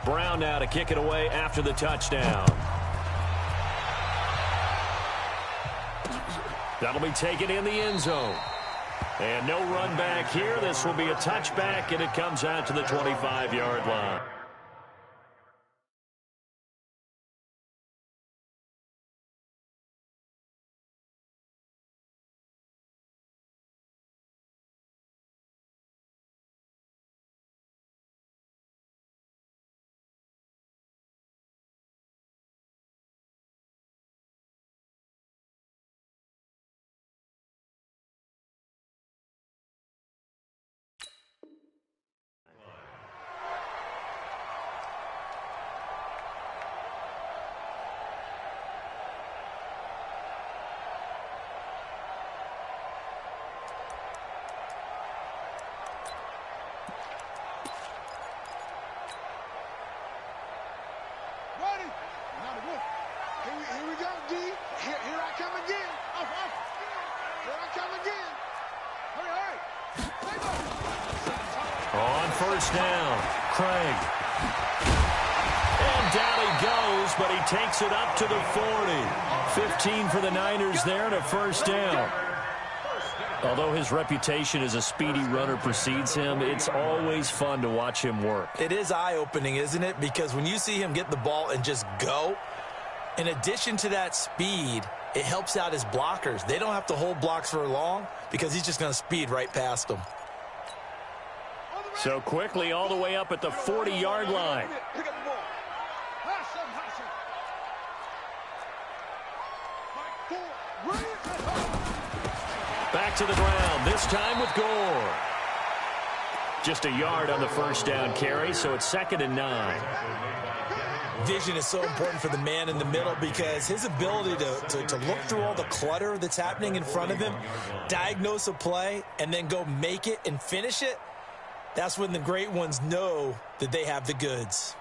Brown now to kick it away after the touchdown. That'll be taken in the end zone. And no run back here. This will be a touchback, and it comes out to the 25-yard line. Here we go, D. Here I come again. Here I come again. Hurry. On first down, Craig. And down he goes, but he takes it up to the 40. 15 for the Niners there and a first down. Although his reputation as a speedy runner precedes him, it's always fun to watch him work. It is eye-opening, isn't it? Because when you see him get the ball and just go, in addition to that speed, it helps out his blockers. They don't have to hold blocks for long because he's just going to speed right past them. So quickly all the way up at the 40-yard line. Back to the ground, this time with Gore. Just a yard on the first down carry, so it's 2nd and 9. Vision is so important for the man in the middle because his ability to look through all the clutter that's happening in front of him, diagnose a play, and then go make it and finish it, that's when the great ones know that they have the goods.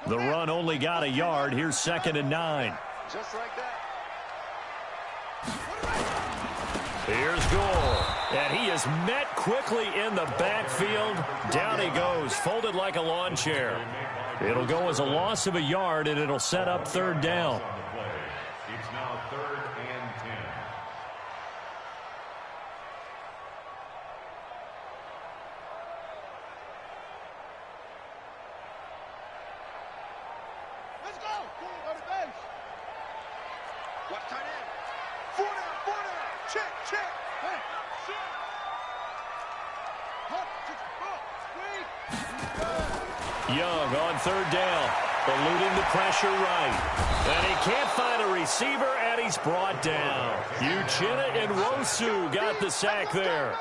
The run only got a yard. Here's 2nd and 9. Just like that. Here's Gore. And he is met quickly in the backfield. Down he goes, folded like a lawn chair. It'll go as a loss of a yard, and it'll set up 3rd down. It's now 3rd and 10. Let's go. Go to base. Watch tight end. 4 down. Check. Hey, shit. Young on 3rd down, eluding the pressure right. And he can't find a receiver, and he's brought down. Uchenna and Nwosu got the sack there.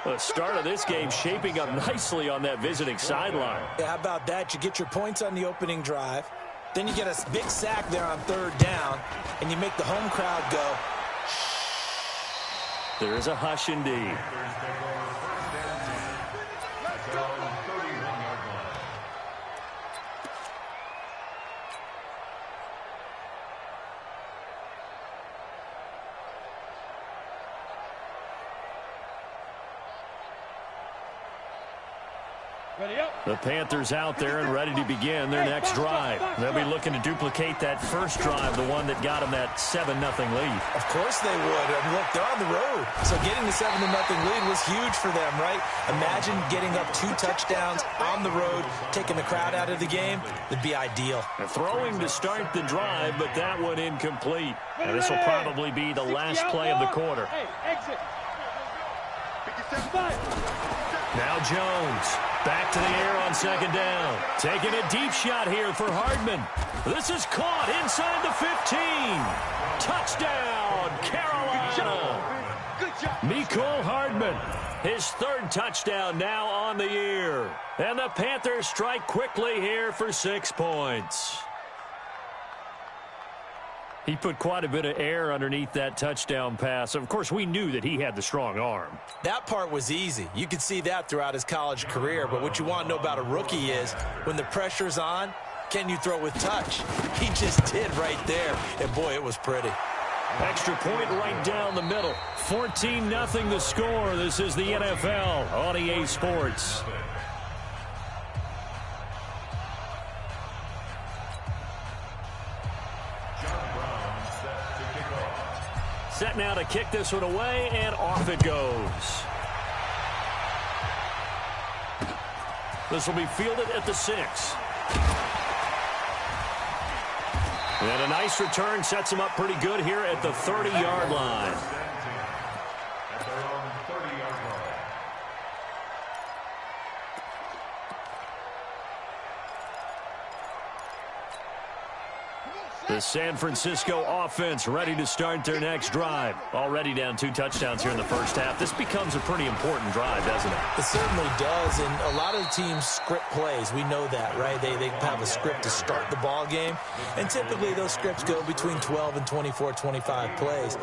The start of this game shaping up nicely on that visiting sideline. Yeah, how about that? You get your points on the opening drive. Then you get a big sack there on 3rd down, and you make the home crowd go. There is a hush indeed. The Panthers out there and ready to begin their next drive. They'll be looking to duplicate that first drive, the one that got them that 7-0 lead. Of course they would. I mean, look, they're on the road. So getting the 7-0 lead was huge for them, right? Imagine getting up 2 touchdowns on the road, taking the crowd out of the game. It'd be ideal. Throwing to start the drive, but that one incomplete. And this will probably be the last play of the quarter. Now Jones. Back to the air on 2nd down. Taking a deep shot here for Hardman. This is caught inside the 15. Touchdown, Carolina. Mecole Hardman, his 3rd touchdown now on the year. And the Panthers strike quickly here for 6 points. He put quite a bit of air underneath that touchdown pass. Of course, we knew that he had the strong arm. That part was easy. You could see that throughout his college career. But what you want to know about a rookie is when the pressure's on, can you throw with touch? He just did right there. And, boy, it was pretty. Extra point right down the middle. 14-0 the score. This is the NFL on EA Sports. Set now to kick this one away, and off it goes. This will be fielded at the 6. And a nice return sets him up pretty good here at the 30-yard line. At their own 30-yard line. The San Francisco offense ready to start their next drive. Already down 2 touchdowns here in the first half. This becomes a pretty important drive, doesn't it? It certainly does, and a lot of teams script plays. We know that, right? They have a script to start the ball game, and typically those scripts go between 12 and 24, 25 plays.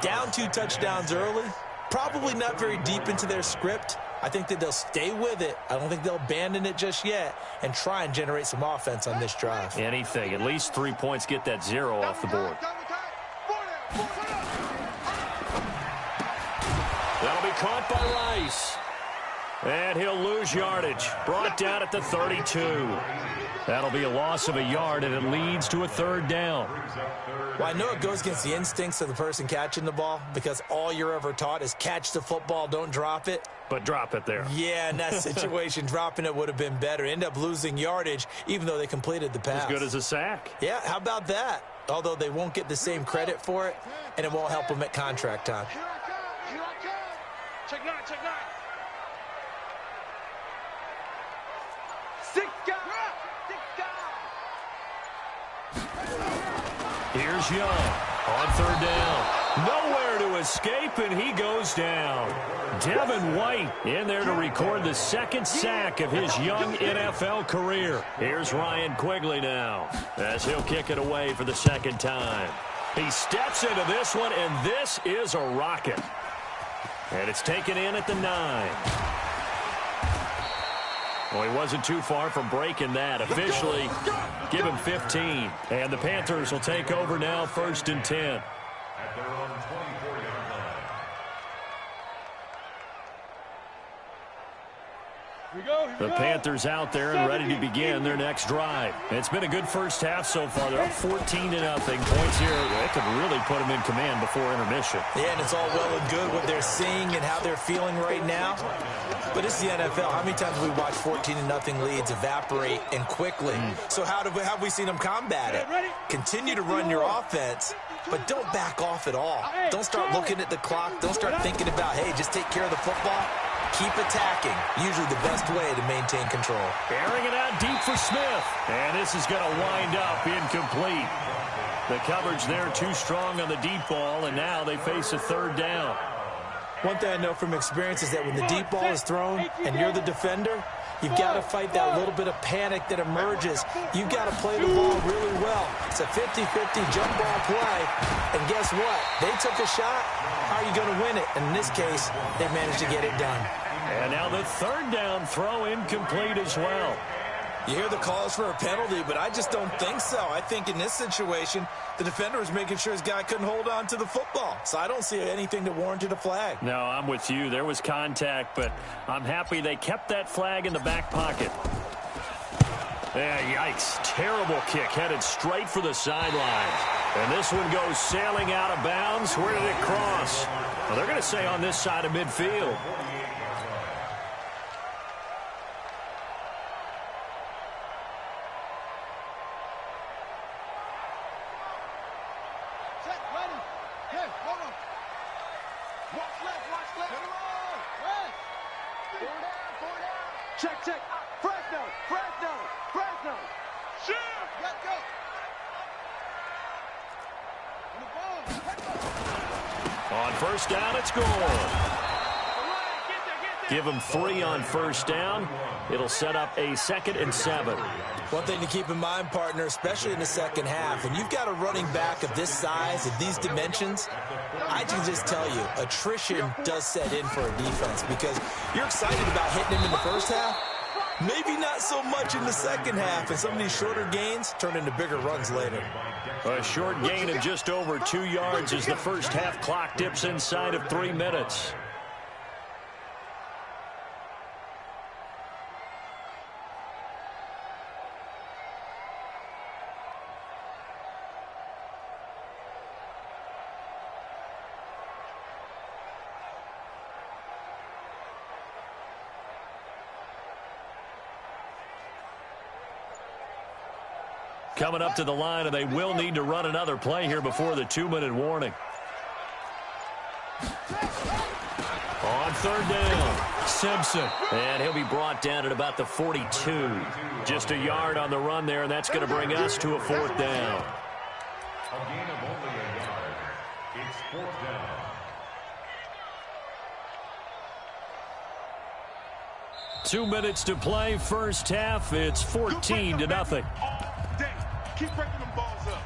Down 2 touchdowns early, probably not very deep into their script. I think that they'll stay with it. I don't think they'll abandon it just yet and try and generate some offense on this drive. Anything. At least 3 points, get that 0 off the board. That'll be caught by Rice. And he'll lose yardage. Brought down at the 32. That'll be a loss of a yard, and it leads to a 3rd down. Well, I know it goes against the instincts of the person catching the ball because all you're ever taught is catch the football, don't drop it. But drop it there. Yeah, in that situation, dropping it would have been better. End up losing yardage, even though they completed the pass. As good as a sack. Yeah, how about that? Although they won't get the same credit for it, and it won't help them at contract time. Here I come. Here I come. Check 9. Check 9. 6 guys. 6 guys. Here's Young on 3rd down. Nowhere to escape, and he goes down. Devin White in there to record the 2nd sack of his young NFL career. Here's Ryan Quigley now as he'll kick it away for the 2nd time. He steps into this one, and this is a rocket. And it's taken in at the 9. Well, he wasn't too far from breaking that. Officially, give him 15. And the Panthers will take over now, 1st and 10. At their own 24-yard line. The Panthers out there and ready to begin their next drive. It's been a good first half so far. They're up 14-0. Points here, that could really put them in command before intermission. Yeah, and it's all well and good what they're seeing and how they're feeling right now. But it's the NFL. How many times have we watched 14-0 leads evaporate and quickly? So how have we seen them combat it? Continue to run your offense, but don't back off at all. Don't start looking at the clock. Don't start thinking about, hey, just take care of the football. Keep attacking. Usually the best way to maintain control. Airing it out deep for Smith. And this is going to wind up incomplete. The coverage there too strong on the deep ball, and now they face a 3rd down. One thing I know from experience is that when the deep ball is thrown and you're the defender, you've got to fight that little bit of panic that emerges. You've got to play the ball really well. It's a 50-50 jump ball play. And guess what? They took a shot. How are you going to win it? And in this case, they managed to get it done. And now the 3rd down throw incomplete as well. You hear the calls for a penalty, but I just don't think so. I think in this situation, the defender was making sure his guy couldn't hold on to the football. So I don't see anything that warranted a flag. No, I'm with you. There was contact, but I'm happy they kept that flag in the back pocket. Yeah, yikes. Terrible kick headed straight for the sideline. And this one goes sailing out of bounds. Where did it cross? Well, they're going to say on this side of midfield. Check, check. Fresno, Fresno, Fresno. Shoot! Let's go. On 1st down, it's gone. Give them 3 on 1st down. It'll set up a 2nd and 7. One thing to keep in mind, partner, especially in the second half, when you've got a running back of this size, of these dimensions, I can just tell you, attrition does set in for a defense because you're excited about hitting him in the first half, maybe not so much in the second half, and some of these shorter gains turn into bigger runs later. A short gain of just over 2 yards as the first half clock dips inside of 3 minutes. coming up to the line, and they will need to run another play here before the 2-minute warning. On third down, Simpson. And he'll be brought down at about the 42. Just a yard on the run there, and that's going to bring us to a 4th down. A gain of only a yard. It's 4th down. Two minutes to play, first half. It's 14-0. Keep breaking them balls up.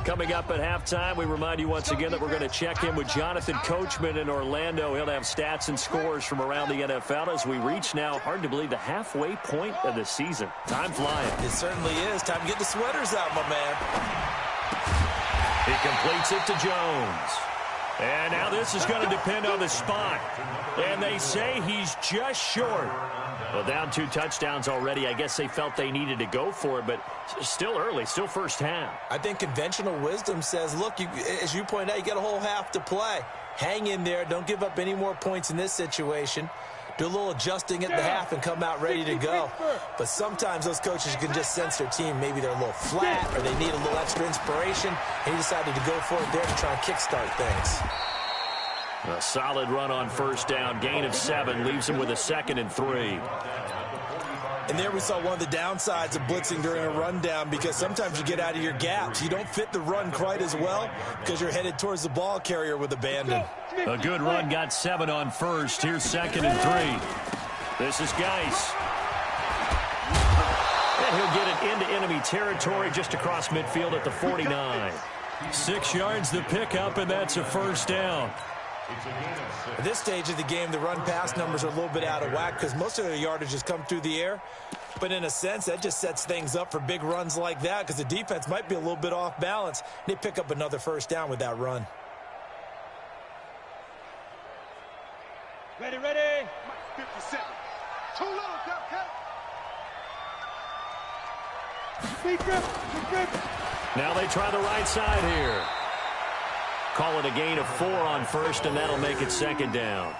Coming up at halftime, we remind you once again that we're going to check in with Jonathan Coachman in Orlando. He'll have stats and scores from around the NFL as we reach now, hard to believe, the halfway point of the season. Time flying. It certainly is. Time to get the sweaters out, my man. He completes it to Jones. And now this is going to depend on the spot. And they say he's just short. Well, down 2 touchdowns already. I guess they felt they needed to go for it, but still early, still first half. I think conventional wisdom says, look, as you pointed out, you got a whole half to play. Hang in there. Don't give up any more points in this situation. Do a little adjusting at the half and come out ready to go. But sometimes those coaches can just sense their team. Maybe they're a little flat or they need a little extra inspiration. And he decided to go for it there to try and kickstart things. A solid run on first down. Gain of 7 leaves him with a 2nd and 3. And there we saw one of the downsides of blitzing during a rundown, because sometimes you get out of your gaps. You don't fit the run quite as well because you're headed towards the ball carrier with abandon. A good run got 7 on first. Here's 2nd and 3. This is Geis. And he'll get it into enemy territory just across midfield at the 49. 6 yards the pickup, and that's a first down. At this stage of the game, the run-pass numbers are a little bit out of whack because most of their yardage has come through the air. But in a sense, that just sets things up for big runs like that because the defense might be a little bit off balance. They pick up another first down with that run. Ready. 57. Too low, Big grip. Now they try the right side here. Call it a gain of 4 on first, and that'll make it 2nd down.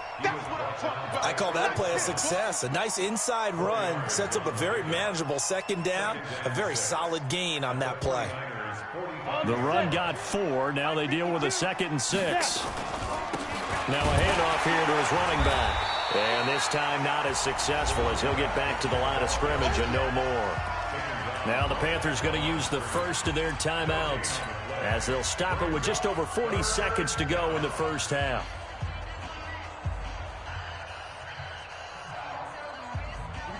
I call that play a success. A nice inside run sets up a very manageable 2nd down. A very solid gain on that play. The run got 4. Now they deal with a 2nd and 6. Now a handoff here to his running back. And this time not as successful as he'll get back to the line of scrimmage and no more. Now the Panthers going to use the first of their timeouts as they'll stop it with just over 40 seconds to go in the first half.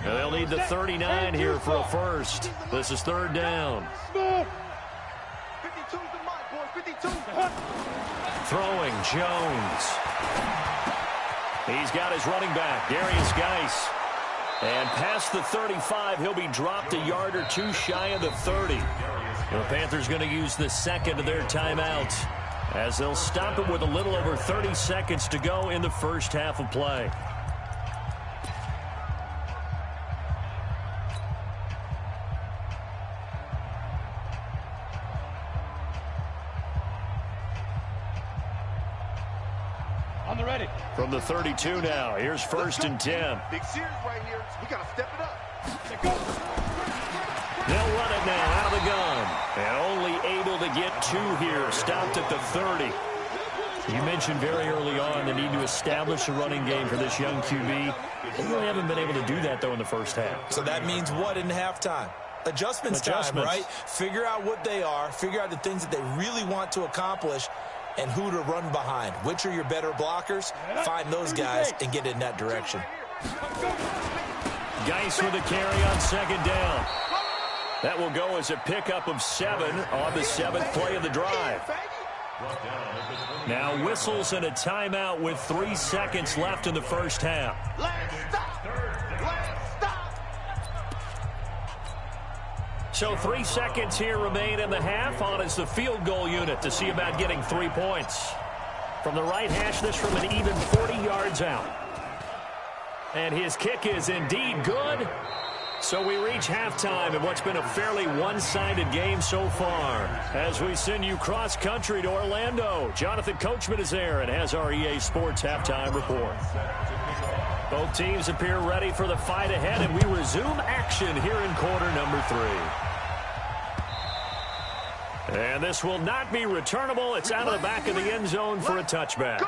Now they'll need the 39 here for a first. This is 3rd down. 52's the mic, boys. 52. Throwing Jones. He's got his running back, Darius Geis. And past the 35, he'll be dropped a yard or 2 shy of the 30. The Panthers going to use the 2nd of their timeouts as they'll stop it with a little over 30 seconds to go in the first half of play. On the ready. From the 32 now, here's 1st and 10. Big series right here, so we got to step it up. Go. They'll run it now out of the gun. And only able to get 2 here. Stopped at the 30. You mentioned very early on the need to establish a running game for this young QB. They really haven't been able to do that, though, in the first half. So that means what in halftime? Adjustments time, right? Figure out what they are. Figure out the things that they really want to accomplish and who to run behind. Which are your better blockers? Find those guys and get in that direction. Geis with a carry on 2nd down. That will go as a pickup of 7 on the 7th play of the drive. Now whistles and a timeout with 3 seconds left in the first half. So 3 seconds here remain in the half. On is the field goal unit to see about getting 3 points. From the right hash, this from an even 40 yards out. And his kick is indeed good. So we reach halftime in what's been a fairly one-sided game so far. As we send you cross-country to Orlando, Jonathan Coachman is there and has our EA Sports halftime report. Both teams appear ready for the fight ahead, and we resume action here in quarter number 3. And this will not be returnable. It's out of the back of the end zone for a touchback.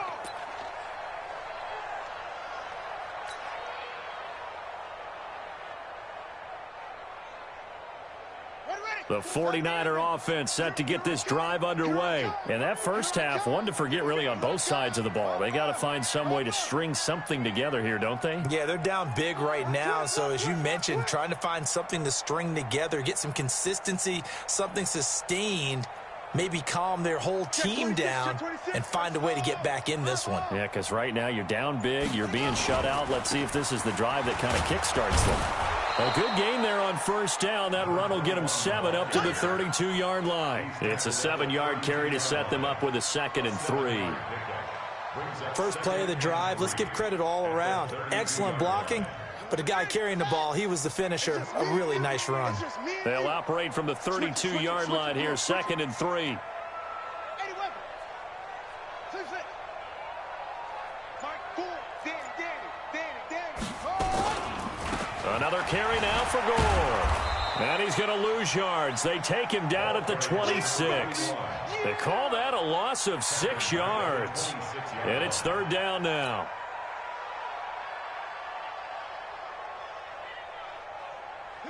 The 49er offense set to get this drive underway. And that first half, one to forget really on both sides of the ball. They got to find some way to string something together here, don't they? Yeah, they're down big right now. So as you mentioned, trying to find something to string together, get some consistency, something sustained, maybe calm their whole team down and find a way to get back in this one. Yeah, because right now you're down big, you're being shut out. Let's see if this is the drive that kind of kickstarts them. A good game there on first down. That run will get them 7 up to the 32-yard line. It's a 7-yard carry to set them up with a 2nd and 3. First play of the drive, let's give credit all around. Excellent blocking, but the guy carrying the ball, he was the finisher. A really nice run. They'll operate from the 32-yard line here, 2nd and 3. Another carry now for Gore. And he's going to lose yards. They take him down at the 26. They call that a loss of 6 yards. And it's 3rd down now.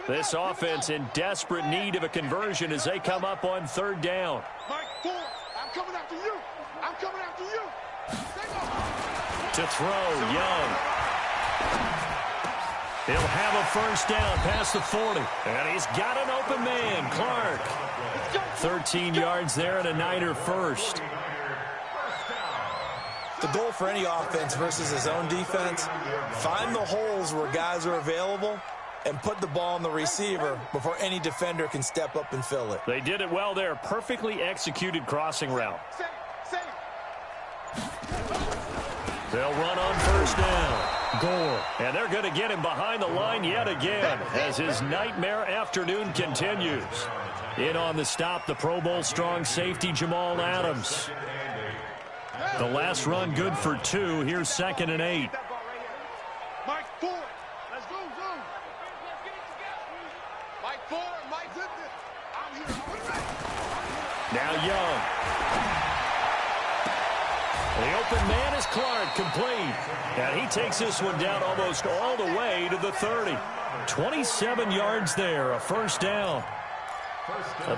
This offense in desperate need of a conversion as they come up on 3rd down. I'm coming after you. I'm coming after you. To throw, Young. He'll have a first down past the 40. And he's got an open man, Clark. 13 yards there and a Niner first. The goal for any offense versus his own defense, find the holes where guys are available and put the ball on the receiver before any defender can step up and fill it. They did it well there. Perfectly executed crossing route. They'll run on first down. Gore. And they're going to get him behind the line yet again as his nightmare afternoon continues. In on the stop, the Pro Bowl strong safety Jamal Adams. The last run good for 2. Here's 2nd and 8. Mike Ford. Let's go, go. Mike Ford, Mike Zipton. I'm here. Now Young. The open man is Clark, complete. And he takes this one down almost all the way to the 30. 27 yards there, a first down.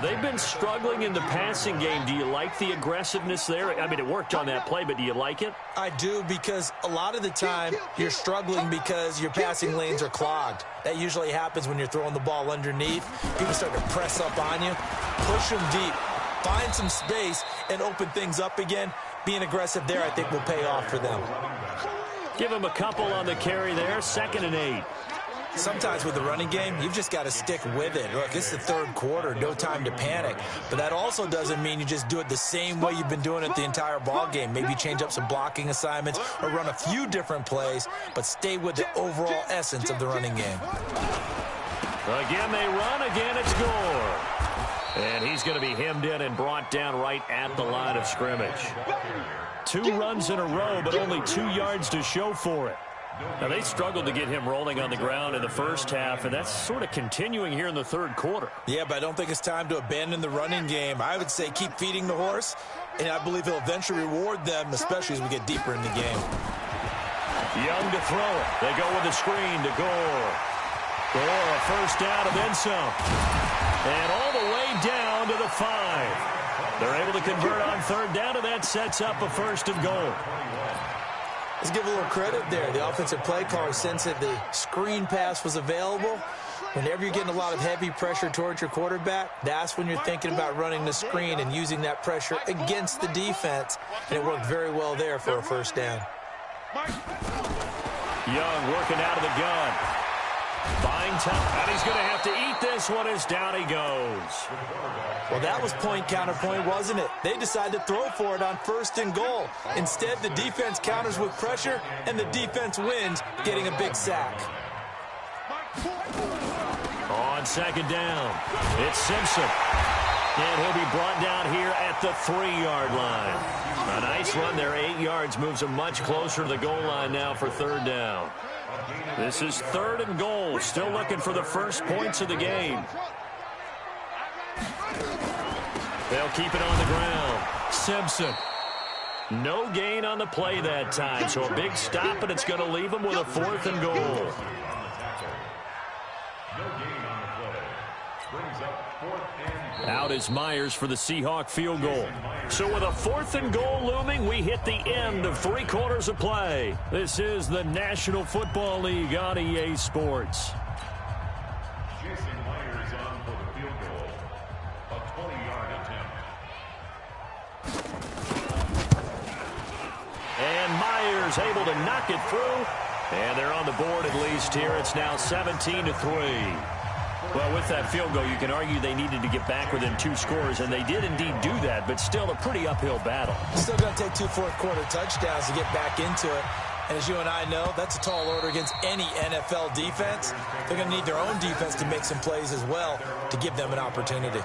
They've been struggling in the passing game. Do you like the aggressiveness there? I mean, it worked on that play, but do you like it? I do, because a lot of the time you're struggling because your passing lanes are clogged. That usually happens when you're throwing the ball underneath. People start to press up on you, push them deep, find some space, and open things up again. Being aggressive there, I think, will pay off for them. Give him a couple on the carry there, 2nd and 8. Sometimes with the running game, you've just got to stick with it. Look, it's the 3rd quarter, no time to panic. But that also doesn't mean you just do it the same way you've been doing it the entire ball game. Maybe change up some blocking assignments or run a few different plays, but stay with the overall essence of the running game. Again, they run. Again, it's Gore. And he's going to be hemmed in and brought down right at the line of scrimmage. 2 runs in a row, but only 2 yards to show for it. Now, they struggled to get him rolling on the ground in the first half, and that's sort of continuing here in the 3rd quarter. Yeah, but I don't think it's time to abandon the running game. I would say keep feeding the horse, and I believe he'll eventually reward them, especially as we get deeper in the game. Young to throw it. They go with the screen to Gore. Gore, a first down and then some. And all the way down to the 5. They're able to convert on 3rd down, and that sets up a 1st and goal. Let's give a little credit there. The offensive play caller sensed that the screen pass was available. Whenever you're getting a lot of heavy pressure towards your quarterback, that's when you're thinking about running the screen and using that pressure against the defense. And it worked very well there for a 1st down. Young working out of the gun. Buying time, and he's going to have to eat this one as down he goes. Well, that was point counterpoint, wasn't it? They decided to throw for it on 1st and goal. Instead, the defense counters with pressure, and the defense wins, getting a big sack. On 2nd down, it's Simpson. And he'll be brought down here at the 3-yard line. A nice run there, 8 yards, moves him much closer to the goal line now for 3rd down. This is 3rd and goal, still looking for the first points of the game. They'll keep it on the ground. Simpson. No gain on the play that time, so a big stop, and it's going to leave him with a 4th and goal. No gain on the play. Brings up 4th and goal. Out is Myers for the Seahawk field goal. So with a 4th and goal looming, we hit the end of 3 quarters of play. This is the National Football League on EA Sports. Jason Myers on for the field goal. A 20-yard attempt. And Myers able to knock it through. And they're on the board at least here. It's now 17-3. Well, with that field goal, you can argue they needed to get back within 2 scores, and they did indeed do that, but still a pretty uphill battle. Still going to take 2 fourth-quarter touchdowns to get back into it. And as you and I know, that's a tall order against any NFL defense. They're going to need their own defense to make some plays as well to give them an opportunity.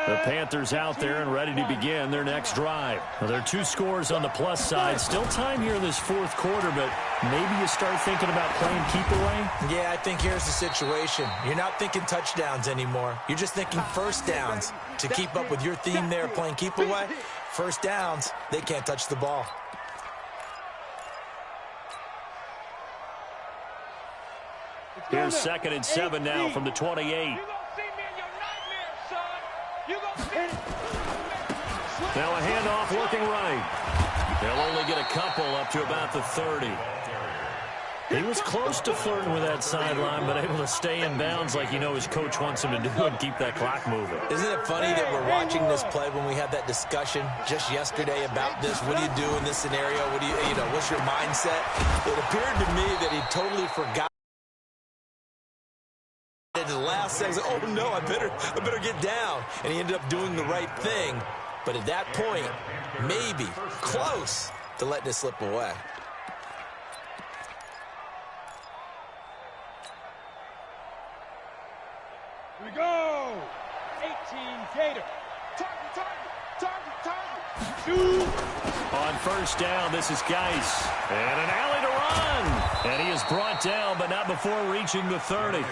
The Panthers out there and ready to begin their next drive. Well, there are 2 scores on the plus side. Still time here in this 4th quarter, but maybe you start thinking about playing keep away? Yeah, I think here's the situation. You're not thinking touchdowns anymore. You're just thinking first downs. To keep up with your theme there, playing keep away, first downs, they can't touch the ball. Here's 2nd and 7 now from the 28. Now a handoff looking right. They'll only get a couple up to about the 30. He was close to flirting with that sideline, but able to stay in bounds like you know his coach wants him to do and keep that clock moving. Isn't it funny that we're watching this play when we had that discussion just yesterday about this? What do you do in this scenario? What do you know, what's your mindset? It appeared to me that he totally forgot. In the last second, oh no, I better get down. And he ended up doing the right thing. But at that point, maybe close to letting it slip away. Here we go. 18 Gator. Target. Shoot. On 1st down, this is Geis. And an alley to run. And he is brought down, but not before reaching the 30.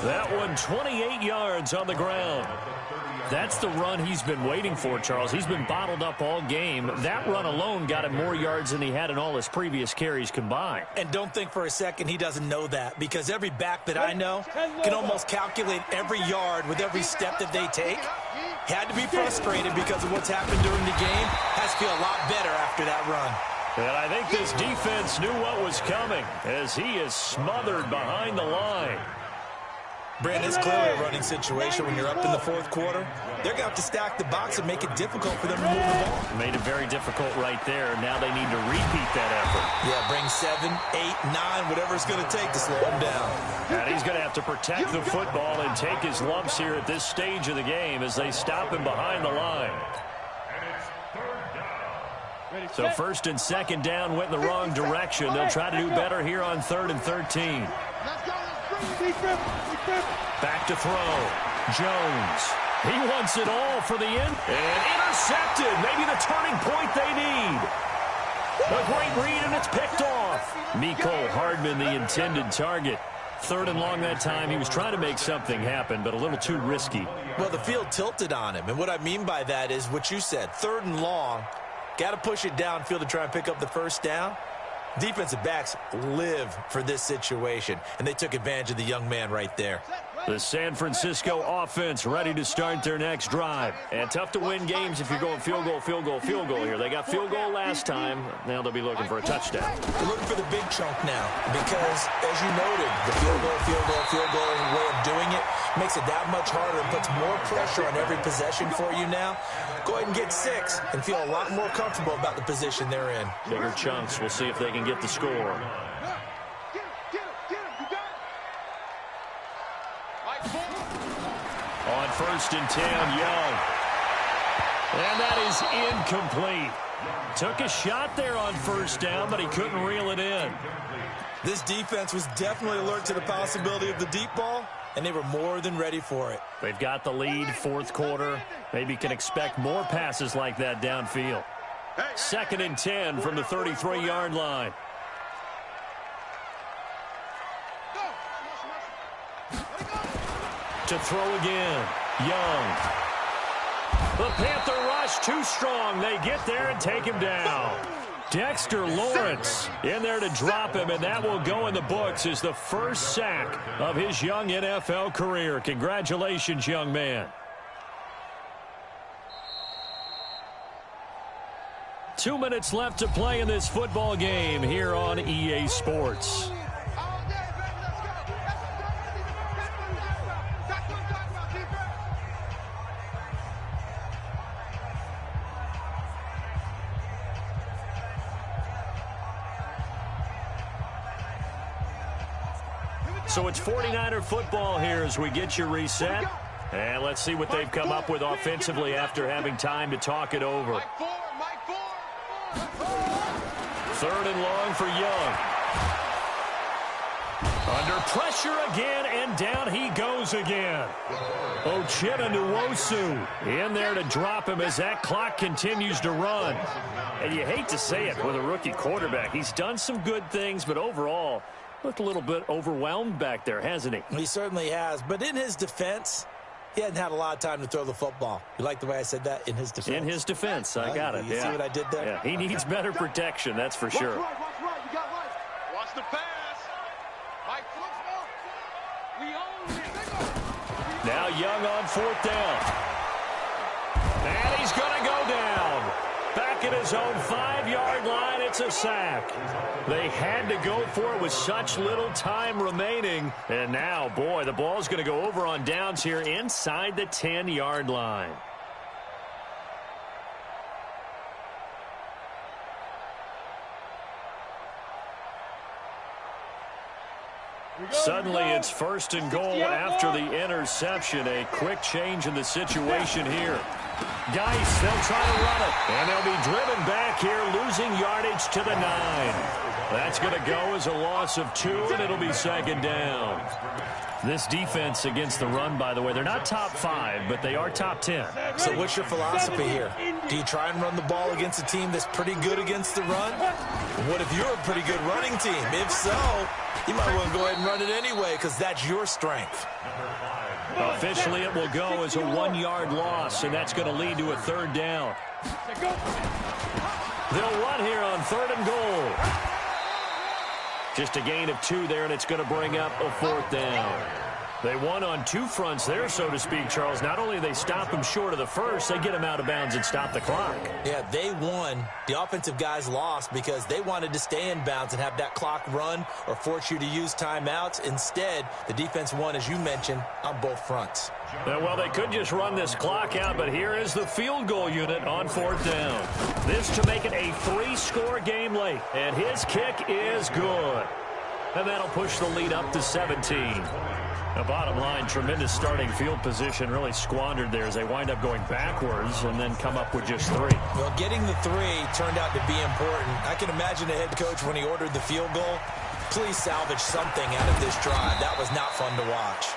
That one 28 yards on the ground. That's the run he's been waiting for, Charles. He's been bottled up all game. That run alone got him more yards than he had in all his previous carries combined. And don't think for a second he doesn't know that, because every back that I know can almost calculate every yard with every step that they take. He had to be frustrated because of what's happened during the game. Has to feel a lot better after that run. And I think this defense knew what was coming as he is smothered behind the line. Brandon, it's clearly a running situation when you're up in the 4th quarter. They're going to have to stack the box and make it difficult for them to move the ball. Made it very difficult right there. Now they need to repeat that effort. Yeah, bring 7, 8, 9, whatever it's going to take to slow them down. And he's going to have to protect the football and take his lumps here at this stage of the game as they stop him behind the line. So 1st and 2nd down went in the wrong direction. They'll try to do better here on 3rd and 13. Back to throw. Jones. He wants it all for the end. And intercepted. Maybe the turning point they need. A great read, and it's picked off. Mecole Hardman, the intended target. 3rd and long that time. He was trying to make something happen, but a little too risky. Well, the field tilted on him. And what I mean by that is what you said. 3rd and long. Got to push it downfield to try and pick up the first down. Defensive backs live for this situation, and they took advantage of the young man right there. The San Francisco offense ready to start their next drive. And tough to win games if you're going field goal here. They got field goal last time. Now they'll be looking for a touchdown. They're looking for the big chunk now because, as you noted, the field goal way of doing it makes it that much harder and puts more pressure on every possession for you now. Go ahead and get 6 and feel a lot more comfortable about the position they're in. Bigger chunks. We'll see if they can get the score. Get him, you got it. On 1st and 10, Young. And that is incomplete. Took a shot there on 1st down, but he couldn't reel it in. This defense was definitely alert to the possibility of the deep ball, and they were more than ready for it. They've got the lead, 4th quarter. Maybe can expect more passes like that downfield. 2nd and 10 from the 33-yard line. To throw again, Young. The Panther rush too strong. They get there and take him down. Dexter Lawrence in there to drop him, and that will go in the books as the first sack of his young NFL career. Congratulations, young man. 2 minutes left to play in this football game here on EA Sports. So it's 49er football here as we get you reset. And let's see what they've come up with offensively after having time to talk it over. 3rd and long for Young. Under pressure again, and down he goes again. Uchenna Nwosu in there to drop him as that clock continues to run. And you hate to say it with a rookie quarterback. He's done some good things, but overall, looked a little bit overwhelmed back there, hasn't he? He certainly has. But in his defense, he hadn't had a lot of time to throw the football. You like the way I said that? In his defense? In his defense. I got it. You see what I did there? Yeah, he needs better protection, that's for sure. Watch you got right. Watch the pass. Mike, we own it. Now Young on 4th down. And he's going to go down. Back at his own 5-yard line, it's a sack. They had to go for it with such little time remaining. And now, boy, the ball's going to go over on downs here inside the 10-yard line. Suddenly, it's 1st and goal after the interception. A quick change in the situation here. Geis, they'll try to run it. And they'll be driven back here, losing yardage to the 9. That's going to go as a loss of 2, and it'll be 2nd down. This defense against the run, by the way, they're not top 5, but they are top 10. So what's your philosophy here? Do you try and run the ball against a team that's pretty good against the run? What if you're a pretty good running team? If so, you might want to go ahead and run it anyway because that's your strength. Officially, it will go as a 1-yard loss, and that's going to lead to a 3rd down. They'll run here on 3rd and goal. Just a gain of 2 there, and it's going to bring up a 4th down. They won on 2 fronts there, so to speak, Charles. Not only they stop him short of the first, they get him out of bounds and stop the clock. Yeah, they won. The offensive guys lost because they wanted to stay in bounds and have that clock run or force you to use timeouts. Instead, the defense won, as you mentioned, on both fronts. Well, they could just run this clock out, but here is the field goal unit on 4th down. This to make it a 3-score game late, and his kick is good. And that'll push the lead up to 17. The bottom line, tremendous starting field position, really squandered there as they wind up going backwards and then come up with just 3. Well, getting the 3 turned out to be important. I can imagine the head coach when he ordered the field goal. Please salvage something out of this drive. That was not fun to watch.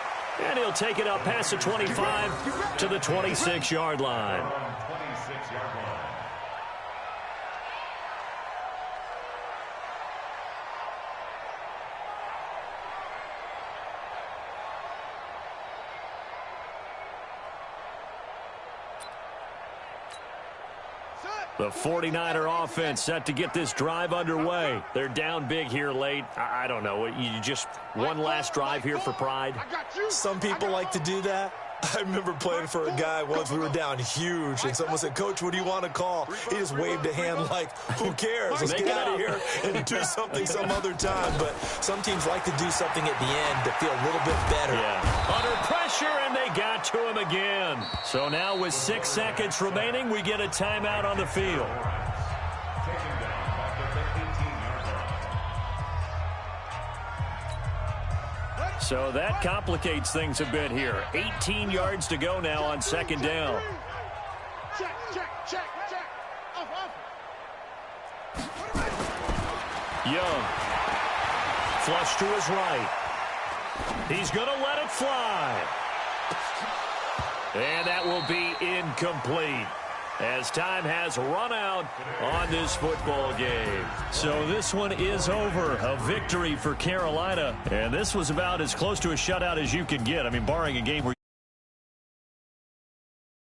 And he'll take it up past the 25 to the 26-yard line. The 49er offense set to get this drive underway. They're down big here late. I don't know. You just one last drive here for pride? Some people like to do that. I remember playing for a guy once. We were down huge, and someone said, "Coach, what do you want to call?" He just waved a hand like, who cares? Let's get out of here and do something some other time. But some teams like to do something at the end to feel a little bit better. Yeah. Under pressure. pressure, and they got to him again. So now with 6 seconds remaining, we get a timeout on the field. Taken down back at the 18-yard line. So that complicates things a bit here. 18 yards to go now on second down. Check, check, check, check. Off. Young. Flush to his right. He's going to let it fly. And that will be incomplete, as time has run out on this football game. So this one is over. A victory for Carolina. And this was about as close to a shutout as you can get. I mean, barring a game where